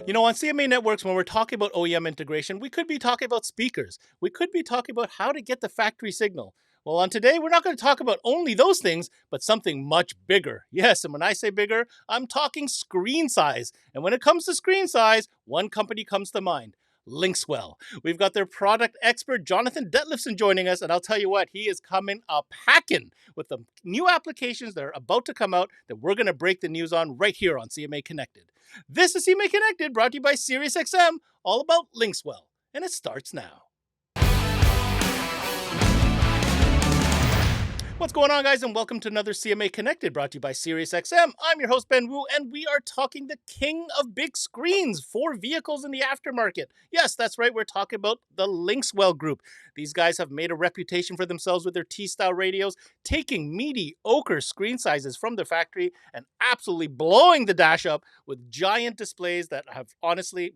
You know, on CMA networks, when we're talking about OEM integration, we could be talking about speakers. We could be talking about how to get the factory signal. Well, on today, we're not going to talk about only those things, but something much bigger. Yes, and when I say bigger, I'm talking screen size. And when it comes to screen size, one company comes to mind. LinksWell. We've got their product expert, Jonathan Detlefson, joining us. And I'll tell you what, he is coming a packing with the new applications that are about to come out that we're going to break the news on right here on CMA Connected. This is CMA Connected, brought to you by SiriusXM, all about LinksWell. And it starts now. What's going on, guys, and welcome to another CMA Connected, brought to you by SiriusXM. I'm your host, Ben Wu, and we are talking the king of big screens for vehicles in the aftermarket. Yes, that's right, we're talking about the LinksWell Group. These guys have made a reputation for themselves with their T-style radios, taking mediocre screen sizes from the factory and absolutely blowing the dash up with giant displays that have honestly,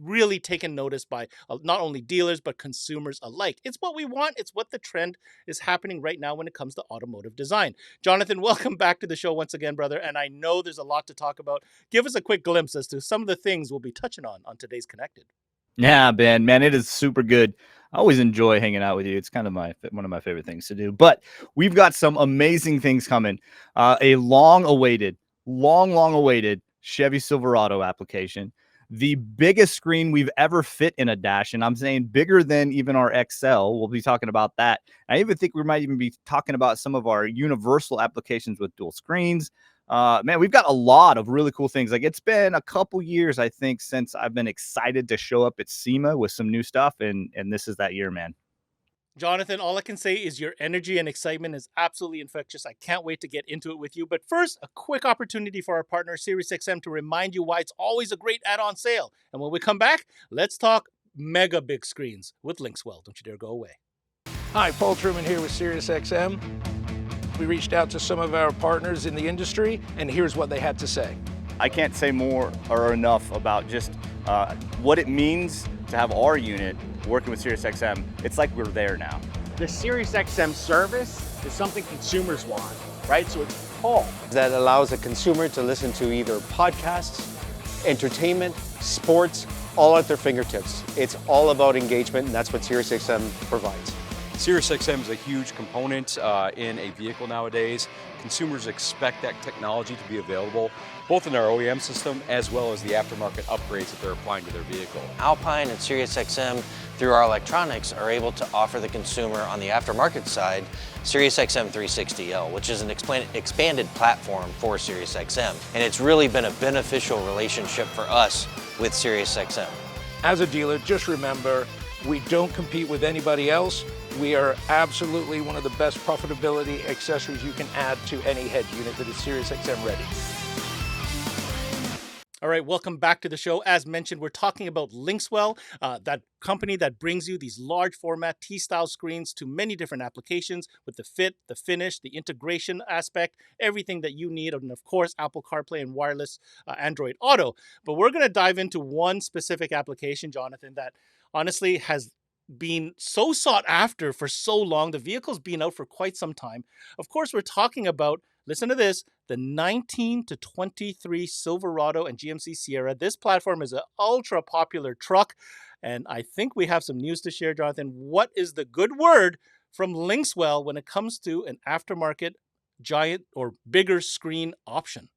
really taken notice by not only dealers but consumers alike. It's what we want. It's what the trend is happening right now when it comes to automotive design. Jonathan, welcome back to the show once again, brother. And I know there's a lot to talk about. Give us a quick glimpse as to some of the things we'll be touching on today's Connected. Yeah, Ben, man, it is super good. I always enjoy hanging out with you. It's kind of one of my favorite things to do. But we've got some amazing things coming. A long-awaited Chevy Silverado application. The biggest screen we've ever fit in a dash, and I'm saying bigger than even our XL. We'll be talking about that. I even think we might even be talking about some of our universal applications with dual screens. Man, we've got a lot of really cool things. Like, it's been a couple years, I think, since I've been excited to show up at SEMA with some new stuff, and this is that year, man. Jonathan, all I can say is your energy and excitement is absolutely infectious. I can't wait to get into it with you. But first, a quick opportunity for our partner, SiriusXM, to remind you why it's always a great add-on sale. And when we come back, let's talk mega big screens with LinksWell. Don't you dare go away. Hi, Paul Truman here with SiriusXM. We reached out to some of our partners in the industry, and here's what they had to say. I can't say more or enough about just what it means to have our unit working with SiriusXM. It's like we're there now. The SiriusXM service is something consumers want, right? So it's Paul. That allows a consumer to listen to either podcasts, entertainment, sports, all at their fingertips. It's all about engagement, and that's what SiriusXM provides. SiriusXM is a huge component in a vehicle nowadays. Consumers expect that technology to be available both in our OEM system as well as the aftermarket upgrades that they're applying to their vehicle. Alpine and SiriusXM, through our electronics, are able to offer the consumer on the aftermarket side SiriusXM 360L, which is an expanded platform for SiriusXM. And it's really been a beneficial relationship for us with SiriusXM. As a dealer, just remember, we don't compete with anybody else. We are absolutely one of the best profitability accessories you can add to any head unit that is SiriusXM ready. All right, welcome back to the show. As mentioned, we're talking about LinksWell, that company that brings you these large format T-style screens to many different applications with the fit, the finish, the integration aspect, everything that you need, and of course, Apple CarPlay and wireless Android Auto. But we're going to dive into one specific application, Jonathan, that honestly has been so sought after for so long. The vehicle's been out for quite some time. Of course, we're talking about, listen to this, the 19 to 23 Silverado and GMC Sierra. This platform is an ultra popular truck, and I think we have some news to share, Jonathan. What is the good word from LinksWell when it comes to an aftermarket giant or bigger screen option?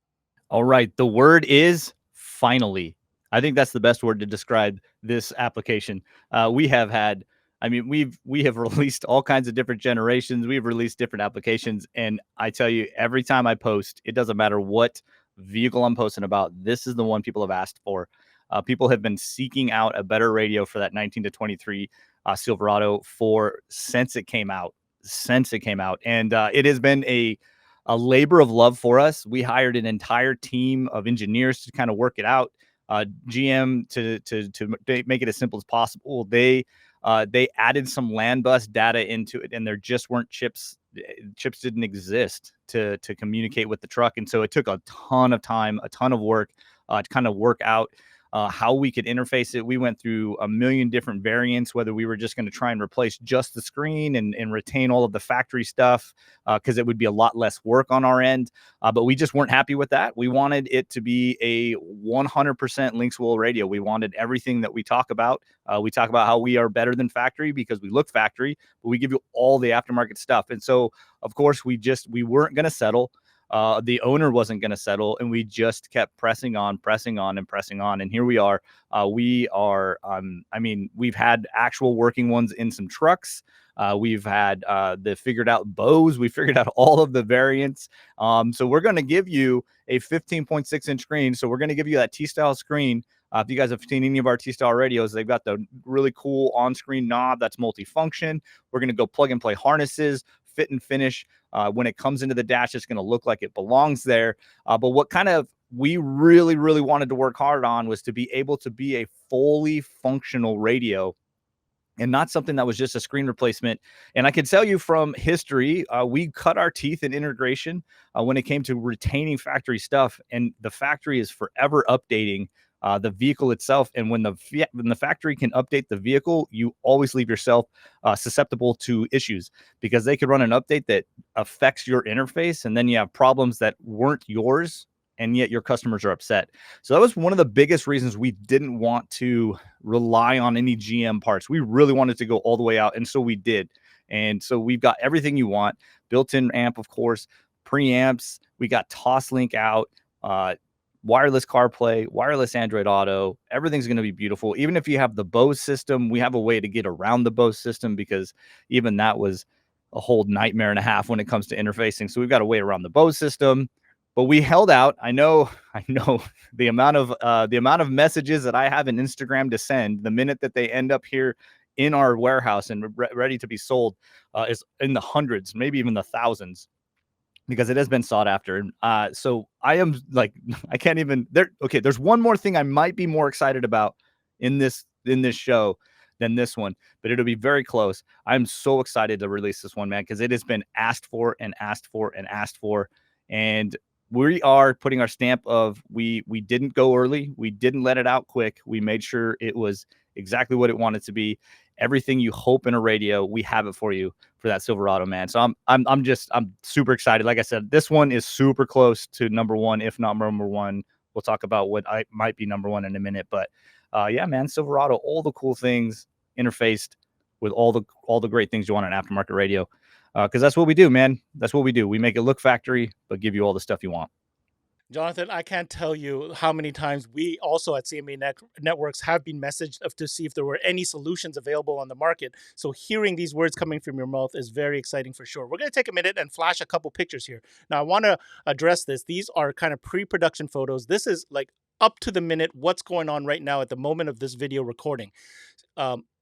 All right, the word is finally. I think that's the best word to describe this application. We have released all kinds of different generations. We've released different applications. And I tell you, every time I post, it doesn't matter what vehicle I'm posting about, this is the one people have asked for. People have been seeking out a better radio for that 19 to 23 Silverado since it came out. And it has been a labor of love for us. We hired an entire team of engineers to kind of work it out. GM to make it as simple as possible. They added some LAN bus data into it, and there just weren't chips. Chips didn't exist to communicate with the truck, and so it took a ton of time, a ton of work to kind of work out how we could interface it. We went through a million different variants, whether we were just going to try and replace just the screen and retain all of the factory stuff, because it would be a lot less work on our end. But we just weren't happy with that. We wanted it to be a 100% LinksWell radio. We wanted everything that we talk about. We talk about how we are better than factory because we look factory, but we give you all the aftermarket stuff. And so, of course, we weren't going to settle. The owner wasn't going to settle, and we just kept pressing on. And here we are. We've had actual working ones in some trucks. We've had the figured out bows. We figured out all of the variants. So we're going to give you a 15.6-inch screen. So we're going to give you that T-style screen. If you guys have seen any of our T-style radios, they've got the really cool on-screen knob that's multifunction. We're going to go plug and play harnesses, fit and finish. When it comes into the dash, it's going to look like it belongs there. But what kind of we really, really wanted to work hard on was to be able to be a fully functional radio and not something that was just a screen replacement. And I can tell you from history, we cut our teeth in integration when it came to retaining factory stuff. And the factory is forever updating the vehicle itself. And when the factory can update the vehicle, you always leave yourself susceptible to issues, because they could run an update that affects your interface, and then you have problems that weren't yours, and yet your customers are upset. So that was one of the biggest reasons we didn't want to rely on any GM parts. We really wanted to go all the way out, and so we did. And so we've got everything you want. Built-in amp, of course, preamps. We got Toslink out, wireless CarPlay, wireless Android Auto. Everything's going to be beautiful. Even if you have the Bose system, we have a way to get around the Bose system, because even that was a whole nightmare and a half when it comes to interfacing. So we've got a way around the Bose system. But we held out. I know the amount of messages that I have in Instagram to send the minute that they end up here in our warehouse and ready to be sold is in the hundreds, maybe even the thousands, because it has been sought after. So I am like, I can't even there. Okay, there's one more thing I might be more excited about in this show than this one, but it'll be very close. I'm so excited to release this one, man, because it has been asked for and asked for and asked for. And we are putting our stamp of we didn't go early. We didn't let it out quick. We made sure it was exactly what it wanted to be. Everything you hope in a radio, we have it for you for that Silverado, man. So I'm super excited. Like I said, this one is super close to number one, if not number one. We'll talk about what I might be number one in a minute. But yeah, man, Silverado, all the cool things interfaced with all the great things you want on an aftermarket radio. Because that's what we do, man. That's what we do. We make it look factory, but give you all the stuff you want. Jonathan, I can't tell you how many times we also at CMA Networks have been messaged to see if there were any solutions available on the market. So hearing these words coming from your mouth is very exciting for sure. We're going to take a minute and flash a couple pictures here. Now, I want to address this. These are kind of pre-production photos. This is like up to the minute what's going on right now at the moment of this video recording.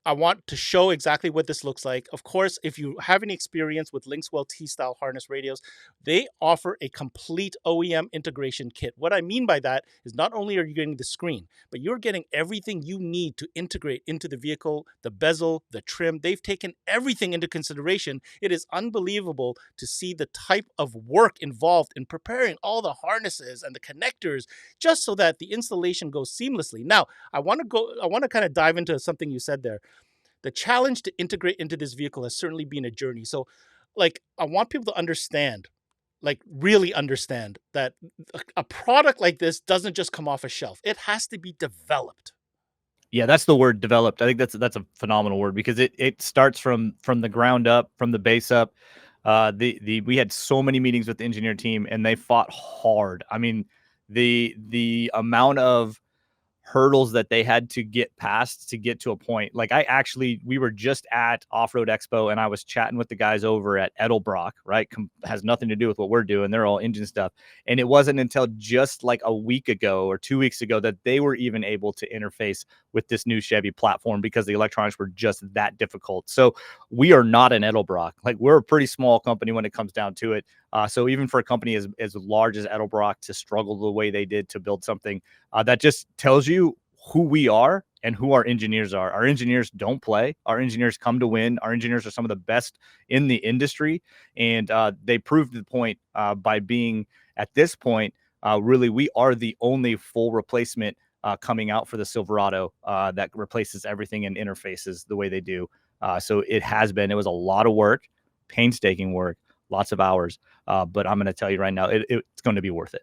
I want to show exactly what this looks like. Of course, if you have any experience with LinksWell T-style harness radios, they offer a complete OEM integration kit. What I mean by that is not only are you getting the screen, but you're getting everything you need to integrate into the vehicle, the bezel, the trim. They've taken everything into consideration. It is unbelievable to see the type of work involved in preparing all the harnesses and the connectors just so that the installation goes seamlessly. Now, I want to kind of dive into something you said there. The challenge to integrate into this vehicle has certainly been a journey. So, like, I want people to understand, like, really understand that a product like this doesn't just come off a shelf. It has to be developed. Yeah, that's the word, developed. I think that's a phenomenal word, because it starts from the ground up, from the base up. We had so many meetings with the engineer team, and they fought hard. I mean, the amount of hurdles that they had to get past to get to a point. Like, we were just at Off-Road Expo, and I was chatting with the guys over at Edelbrock, right? Has nothing to do with what we're doing. They're all engine stuff. And it wasn't until just like a week ago or 2 weeks ago that they were even able to interface with this new Chevy platform, because the electronics were just that difficult. So we are not an Edelbrock. Like, we're a pretty small company when it comes down to it. So even for a company as large as Edelbrock to struggle the way they did to build something, that just tells you who we are and who our engineers are. Our engineers don't play. Our engineers come to win. Our engineers are some of the best in the industry. And they proved the point by being, at this point, really, we are the only full replacement coming out for the Silverado that replaces everything and interfaces the way they do. So it was a lot of work, painstaking work, lots of hours. But I'm going to tell you right now, it's going to be worth it.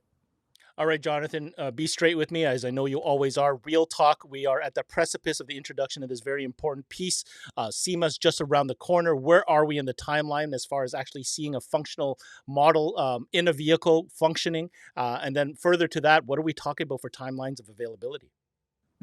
All right, Jonathan, be straight with me, as I know you always are. Real talk. We are at the precipice of the introduction of this very important piece. SEMA's just around the corner. Where are we in the timeline as far as actually seeing a functional model in a vehicle functioning? And then further to that, what are we talking about for timelines of availability?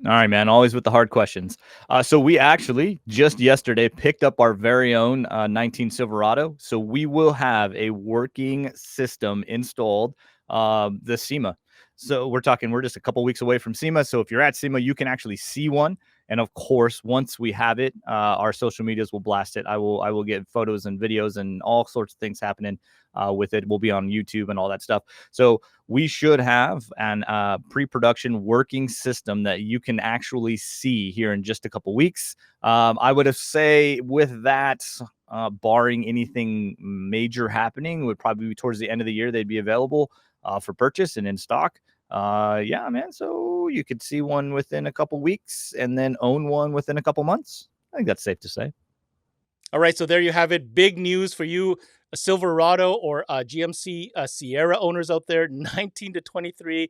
All right, man. Always with the hard questions. So we actually just yesterday picked up our very own 19 Silverado. So we will have a working system installed, the SEMA. So we're just a couple weeks away from SEMA. So if you're at SEMA, you can actually see one. And of course, once we have it, our social medias will blast it. I will get photos and videos and all sorts of things happening with it. We'll be on YouTube and all that stuff. So we should have an pre-production working system that you can actually see here in just a couple weeks. I would have say with that, barring anything major happening, would probably be towards the end of the year they'd be available for purchase and in stock. Yeah, man. So you could see one within a couple weeks and then own one within a couple months. I think that's safe to say. All right, so there you have it. Big news for you, Silverado or GMC Sierra owners out there, 19 to 23,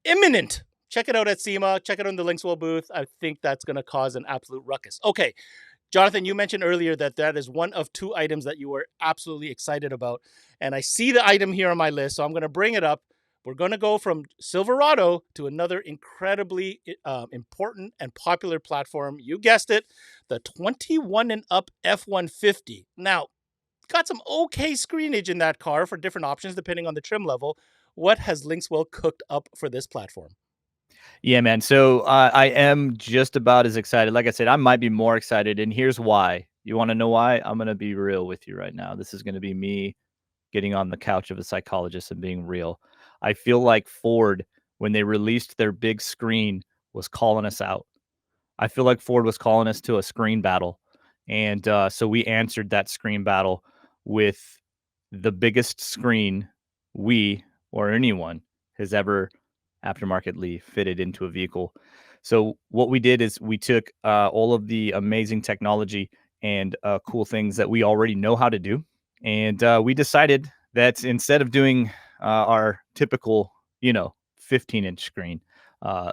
imminent. Check it out at SEMA. Check it on the LinksWell booth. I think that's going to cause an absolute ruckus. Okay, Jonathan, you mentioned earlier that is one of two items that you were absolutely excited about. And I see the item here on my list, so I'm going to bring it up. We're going to go from Silverado to another incredibly important and popular platform. You guessed it, the 21 and up F-150. Now, got some okay screenage in that car for different options depending on the trim level. What has LinksWell cooked up for this platform? Yeah, man. So I am just about as excited. Like I said, I might be more excited. And here's why. You want to know why? I'm going to be real with you right now. This is going to be me getting on the couch of a psychologist and being real. I feel like Ford, when they released their big screen, was calling us out. I feel like Ford was calling us to a screen battle. And so we answered that screen battle with the biggest screen we or anyone has ever aftermarketly fitted into a vehicle. So what we did is we took all of the amazing technology and cool things that we already know how to do. And we decided that instead of doing our typical, 15-inch screen,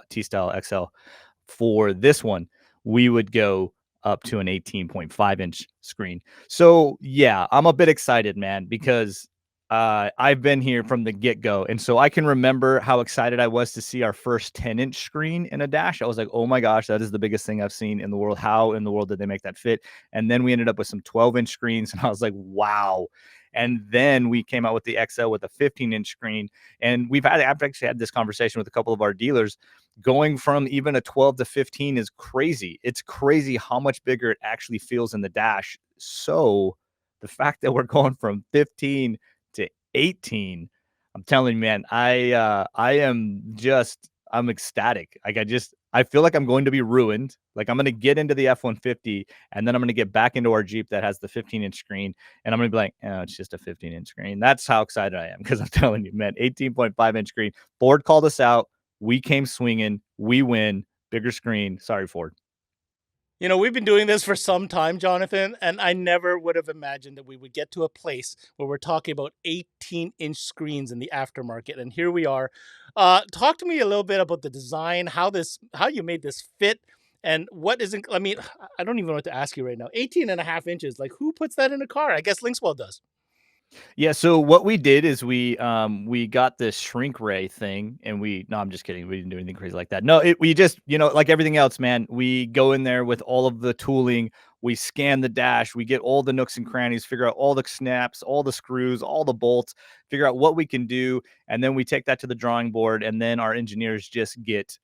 T-Style XL, for this one, we would go up to an 18.5-inch screen. So, yeah, I'm a bit excited, man, because I've been here from the get-go. And so I can remember how excited I was to see our first 10-inch screen in a dash. I was like, oh my gosh, that is the biggest thing I've seen in the world. How in the world did they make that fit? And then we ended up with some 12-inch screens, and I was like, wow. And then we came out with the XL with a 15-inch screen. And I've actually had this conversation with a couple of our dealers. Going from even a 12 to 15 is crazy. It's crazy how much bigger it actually feels in the dash. So the fact that we're going from 15 to 18, I'm telling you, man, I'm ecstatic. Like I feel like I'm going to be ruined. Like I'm going to get into the F-150 and then I'm going to get back into our Jeep that has the 15-inch screen. And I'm going to be like, oh, it's just a 15-inch screen. That's how excited I am. Because I'm telling you, man, 18.5-inch screen. Ford called us out. We came swinging. We win. Bigger screen. Sorry, Ford. We've been doing this for some time, Jonathan, and I never would have imagined that we would get to a place where we're talking about 18-inch screens in the aftermarket. And here we are. Talk to me a little bit about the design, how you made this fit, and what isn't. I mean, I don't even know what to ask you right now. 18 and a half inches. Like, who puts that in a car? I guess LinksWell does. Yeah, so what we did is we got this shrink ray thing, and no, I'm just kidding. We didn't do anything crazy like that. No, we just, like everything else, man, we go in there with all of the tooling, we scan the dash, we get all the nooks and crannies, figure out all the snaps, all the screws, all the bolts, figure out what we can do, and then we take that to the drawing board, and then our engineers just get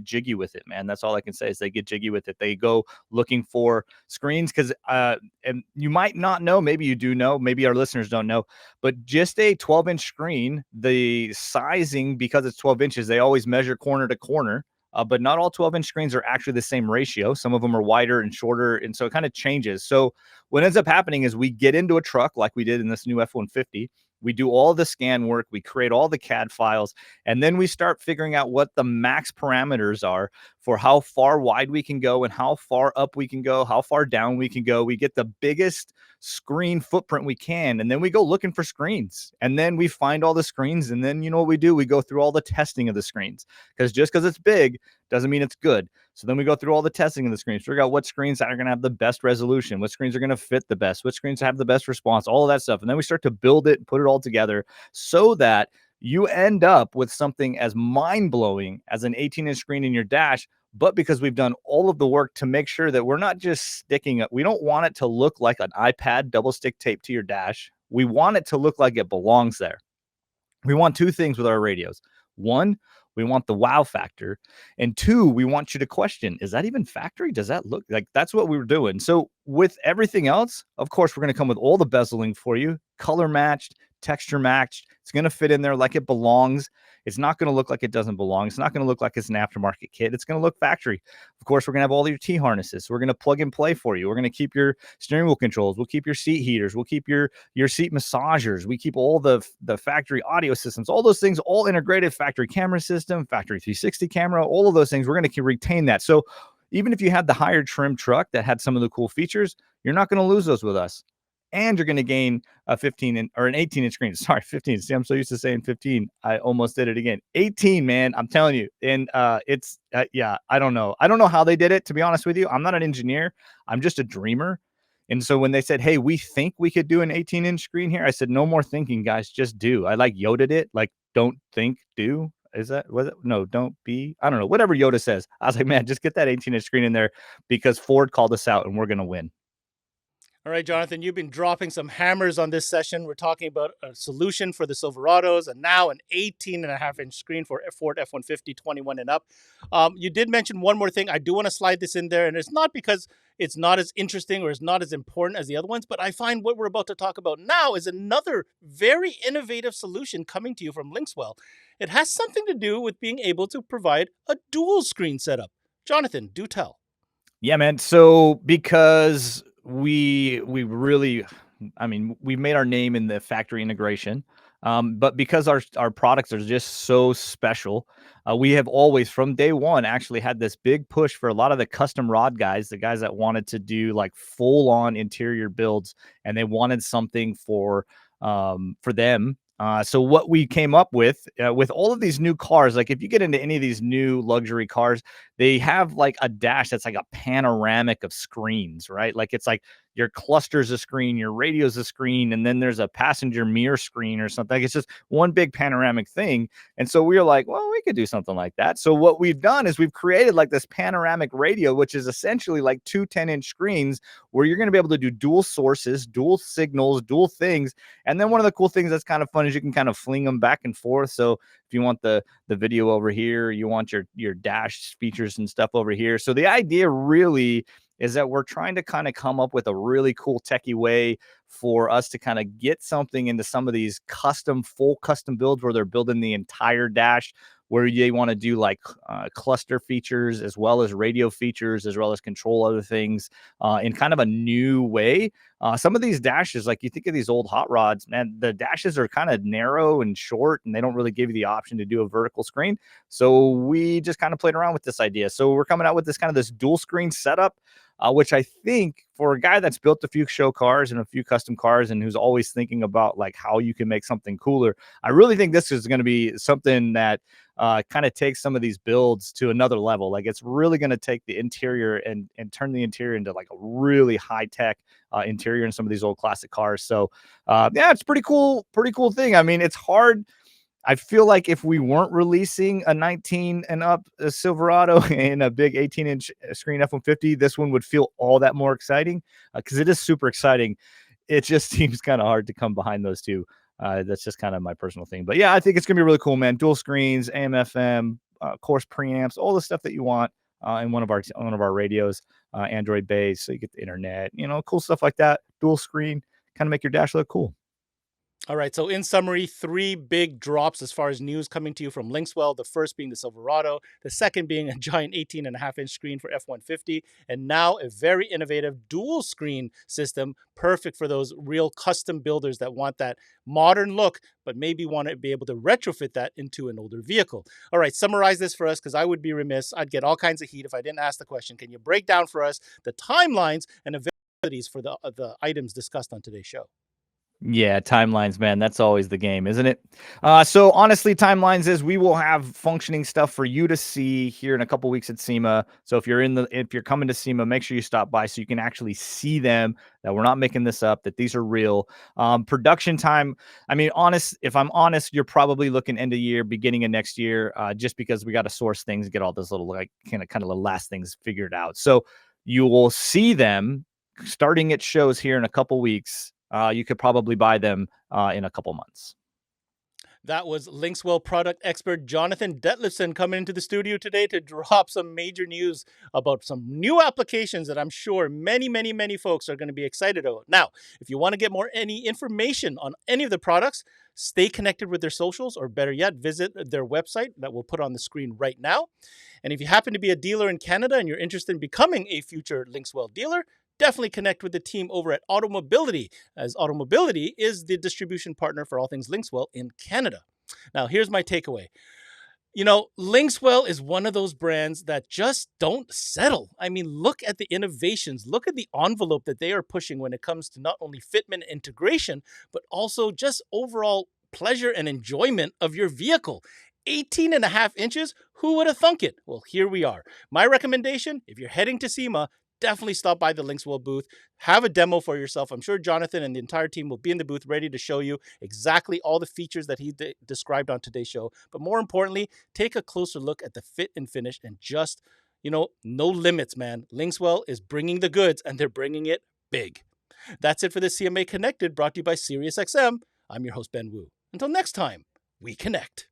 jiggy with it, man. That's all I can say is they get jiggy with it. They go looking for screens because, and you might not know, maybe you do know, maybe our listeners don't know, but just a 12-inch screen, the sizing, because it's 12 inches, they always measure corner to corner. But not all 12-inch screens are actually the same ratio. Some of them are wider and shorter, and so it kind of changes. So what ends up happening is we get into a truck like we did in this new F-150, We do all the scan work, we create all the CAD files, and then we start figuring out what the max parameters are for how far wide we can go and how far up we can go, how far down we can go. We get the biggest screen footprint we can, and then we go looking for screens, and then we find all the screens, and then you know what we do? We go through all the testing of the screens, because just because it's big doesn't mean it's good. So then we go through all the testing of the screens, figure out what screens are going to have the best resolution, what screens are going to fit the best, what screens have the best response, all of that stuff. And then we start to build it and put it all together so that you end up with something as mind-blowing as an 18-inch screen in your dash, but because we've done all of the work to make sure that we're not just sticking it, we don't want it to look like an iPad double stick tape to your dash. We want it to look like it belongs there. We want two things with our radios. One, we want the wow factor. And two, we want you to question, is that even factory? Does that look like? That's what we were doing. So with everything else, of course, we're going to come with all the bezeling for you, color matched, texture matched. It's going to fit in there like it belongs. It's not going to look like it doesn't belong. It's not going to look like it's an aftermarket kit. It's going to look factory. Of course, we're going to have all your T harnesses. So we're going to plug and play for you. We're going to keep your steering wheel controls. We'll keep your seat heaters. We'll keep your seat massagers. We keep all the factory audio systems, all those things, all integrated, factory camera system, factory 360 camera, all of those things. We're going to retain that. So even if you had the higher trim truck that had some of the cool features, you're not going to lose those with us. And you're going to gain a 15 or an 18-inch screen. Sorry, 15. See, I'm so used to saying 15. I almost did it again. 18, man. I'm telling you. And it's, yeah, I don't know. I don't know how they did it, to be honest with you. I'm not an engineer. I'm just a dreamer. And so when they said, hey, we think we could do an 18-inch screen here, I said, no more thinking, guys. Just do. I like Yoda'd it. Like, don't think, do. Was it? No, don't be. I don't know. Whatever Yoda says. I was like, man, just get that 18-inch screen in there because Ford called us out and we're going to win. All right, Jonathan, you've been dropping some hammers on this session. We're talking about a solution for the Silverados and now an 18.5-inch screen for Ford F-150 21 and up. You did mention one more thing. I do want to slide this in there, and it's not because it's not as interesting or it's not as important as the other ones, but I find what we're about to talk about now is another very innovative solution coming to you from LinksWell. It has something to do with being able to provide a dual screen setup. Jonathan, do tell. Yeah, man. So because we really, I mean, we've made our name in the factory integration, but because our products are just so special, we have always from day one actually had this big push for a lot of the custom rod guys, the guys that wanted to do like full on interior builds, and they wanted something for them. So what we came up with all of these new cars, like if you get into any of these new luxury cars, they have like a dash that's like a panoramic of screens, right? Like it's like your cluster's a screen, your radio's a screen, and then there's a passenger mirror screen or something. It's just one big panoramic thing. And so we were like, well, we could do something like that. So what we've done is we've created like this panoramic radio, which is essentially like two 10-inch screens where you're going to be able to do dual sources, dual signals, dual things. And then one of the cool things that's kind of fun is you can kind of fling them back and forth. So if you want the video over here, you want your dash features and stuff over here. So the idea really is that we're trying to kind of come up with a really cool techie way for us to kind of get something into some of these full custom builds where they're building the entire dash, where they want to do like cluster features as well as radio features, as well as control other things in kind of a new way. Some of these dashes, like you think of these old hot rods, man, the dashes are kind of narrow and short, and they don't really give you the option to do a vertical screen. So we just kind of played around with this idea. So we're coming out with this dual screen setup, which I think for a guy that's built a few show cars and a few custom cars and who's always thinking about like how you can make something cooler, I really think this is going to be something that kind of takes some of these builds to another level. Like it's really going to take the interior and turn the interior into like a really high tech interior in some of these old classic cars. So yeah, it's pretty cool thing. I mean, it's hard. I feel like if we weren't releasing a 19 and up Silverado and a big 18-inch screen F-150, this one would feel all that more exciting because it is super exciting. It just seems kind of hard to come behind those two. That's just kind of my personal thing. But yeah, I think it's going to be really cool, man. Dual screens, AM, FM, course preamps, all the stuff that you want in one of our radios, Android based, so you get the internet, cool stuff like that. Dual screen, kind of make your dash look cool. All right, so in summary, three big drops as far as news coming to you from LinksWell. The first being the Silverado, the second being a giant 18.5-inch screen for F-150, and now a very innovative dual screen system, perfect for those real custom builders that want that modern look, but maybe want to be able to retrofit that into an older vehicle. All right, summarize this for us, because I would be remiss. I'd get all kinds of heat if I didn't ask the question. Can you break down for us the timelines and availabilities for the items discussed on today's show? Yeah, timelines, man. That's always the game, isn't it? So honestly, timelines is we will have functioning stuff for you to see here in a couple weeks at SEMA. So if you're coming to SEMA, make sure you stop by so you can actually see them. That we're not making this up. That these are real. Production time. I mean, if I'm honest, you're probably looking end of year, beginning of next year, just because we got to source things, get all those little kind of the last things figured out. So you will see them starting at shows here in a couple weeks. You could probably buy them in a couple months. That was LinksWell product expert Jonathan Detlefson coming into the studio today to drop some major news about some new applications that I'm sure many, many, many folks are going to be excited about. Now, if you want to get any information on any of the products, stay connected with their socials, or better yet, visit their website that we'll put on the screen right now. And if you happen to be a dealer in Canada and you're interested in becoming a future LinksWell dealer, definitely connect with the team over at Automobility, as Automobility is the distribution partner for all things LinksWell in Canada. Now, here's my takeaway. You know, LinksWell is one of those brands that just don't settle. I mean, look at the innovations, look at the envelope that they are pushing when it comes to not only fitment and integration, but also just overall pleasure and enjoyment of your vehicle. 18.5 inches, who would have thunk it? Well, here we are. My recommendation, if you're heading to SEMA, definitely stop by the LinksWell booth. Have a demo for yourself. I'm sure Jonathan and the entire team will be in the booth ready to show you exactly all the features that he described on today's show. But more importantly, take a closer look at the fit and finish and just, no limits, man. LinksWell is bringing the goods, and they're bringing it big. That's it for the CMA Connected, brought to you by SiriusXM. I'm your host, Ben Wu. Until next time, we connect.